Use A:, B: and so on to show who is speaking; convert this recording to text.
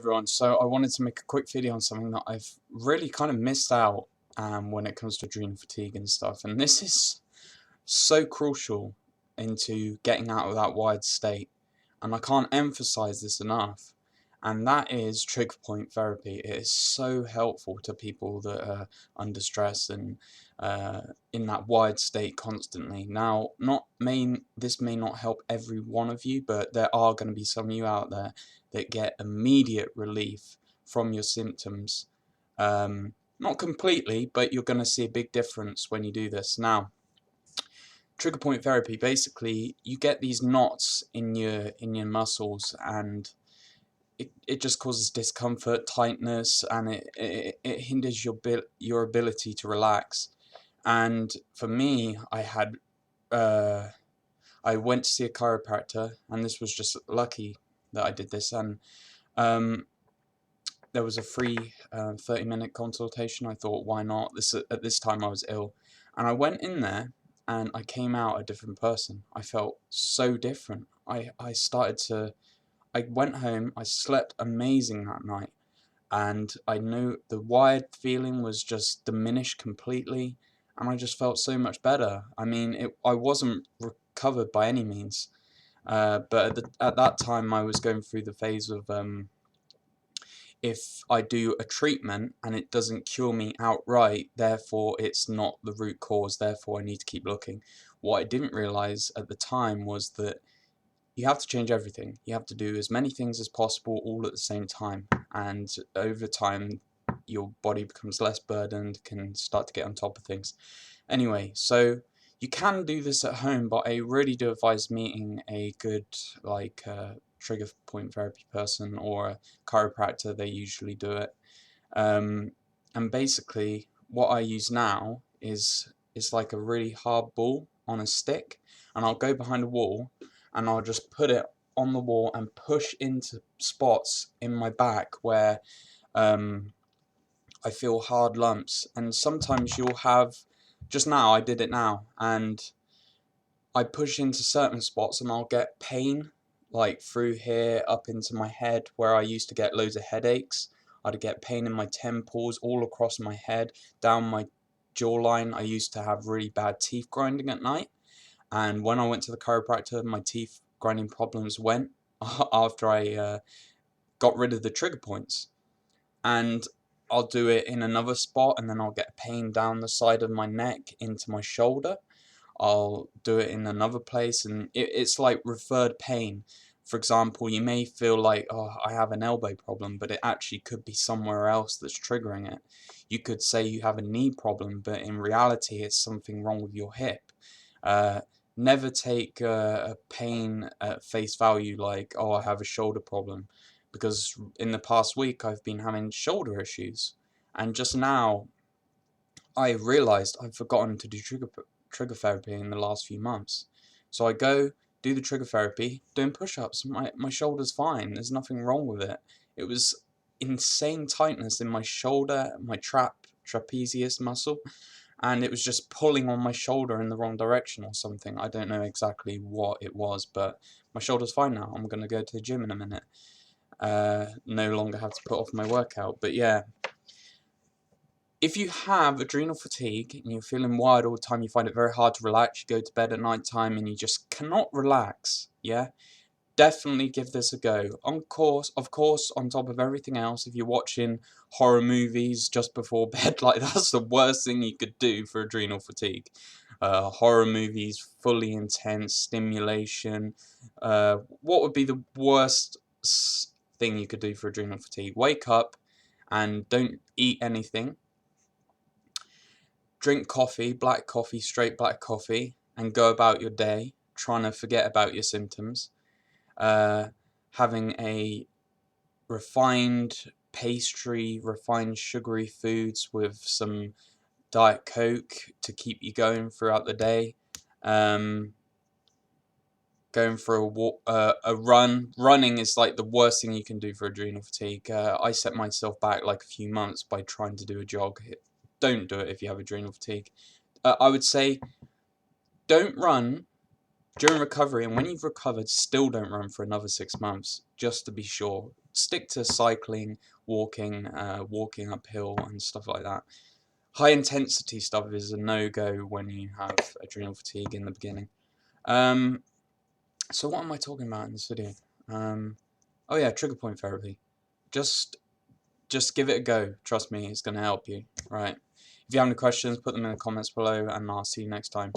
A: everyone, so I wanted to make a quick video on something that I've really kind of missed out when it comes to adrenal fatigue and stuff, and this is so crucial into getting out of that wired state, and I can't emphasize this enough, and that is trigger point therapy. It is so helpful to people that are under stress and in that wired state constantly. Now, this may not help every one of you, but there are going to be some of you out there that get immediate relief from your symptoms. Not completely, but you're going to see a big difference when you do this. Now, trigger point therapy, basically you get these knots in your muscles, and it just causes discomfort, tightness, and it hinders your ability to relax. And for me, I went to see a chiropractor, and this was just lucky that I did this, and there was a free 30-minute consultation. I thought, why not? At this time I was ill, and I went in there and I came out a different person. I felt so different. I went home, I slept amazing that night, and I knew the wired feeling was just diminished completely, and I just felt so much better. I mean, I wasn't recovered by any means, but at that time I was going through the phase of if I do a treatment and it doesn't cure me outright, therefore it's not the root cause, therefore I need to keep looking. What I didn't realize at the time was that you have to change everything. You have to do as many things as possible all at the same time, and over time your body becomes less burdened, can start to get on top of things. Anyway, so you can do this at home, but I really do advise meeting a good trigger point therapy person or a chiropractor. They usually do it. And basically what I use now is it's like a really hard ball on a stick, and I'll go behind a wall and I'll just put it on the wall and push into spots in my back where I feel hard lumps. And sometimes you'll have, just now I did it now, and I push into certain spots and I'll get pain like through here up into my head where I used to get loads of headaches. I'd get pain in my temples, all across my head, down my jawline. I used to have really bad teeth grinding at night, and when I went to the chiropractor, my teeth grinding problems went after I got rid of the trigger points. And I'll do it in another spot, and then I'll get pain down the side of my neck into my shoulder. I'll do it in another place, and it's like referred pain. For example, you may feel like, oh, I have an elbow problem, but it actually could be somewhere else that's triggering it. You could say you have a knee problem, but in reality it's something wrong with your hip. Never take a pain at face value like, oh, I have a shoulder problem, because in the past week I've been having shoulder issues, and just now I realized I've forgotten to do trigger therapy in the last few months. So I go do the trigger therapy, doing push-ups. My shoulder's fine. There's nothing wrong with it. It was insane tightness in my shoulder, my trapezius muscle, and it was just pulling on my shoulder in the wrong direction or something. I don't know exactly what it was, but my shoulder's fine now. I'm gonna go to the gym in a minute. No longer have to put off my workout. But yeah, if you have adrenal fatigue and you're feeling wired all the time, you find it very hard to relax, you go to bed at night time and you just cannot relax, yeah, definitely give this a go. Of course, on top of everything else, if you're watching horror movies just before bed, like, that's the worst thing you could do for adrenal fatigue. Horror movies, fully intense stimulation. What would be the worst thing you could do for adrenal fatigue? Wake up and don't eat anything. Drink coffee, black coffee, straight black coffee, and go about your day trying to forget about your symptoms. Having a refined pastry, refined sugary foods with some Diet Coke to keep you going throughout the day. Going for a run. Running is like the worst thing you can do for adrenal fatigue. I set myself back like a few months by trying to do a jog. Don't do it if you have adrenal fatigue. I would say don't run during recovery, and when you've recovered, still don't run for another 6 months, just to be sure. stick to cycling, walking, walking uphill and stuff like that. High intensity stuff is a no-go when you have adrenal fatigue in the beginning. So what am I talking about in this video? Oh yeah, trigger point therapy. Just give it a go. Trust me, it's going to help you. Right. If you have any questions, put them in the comments below, and I'll see you next time.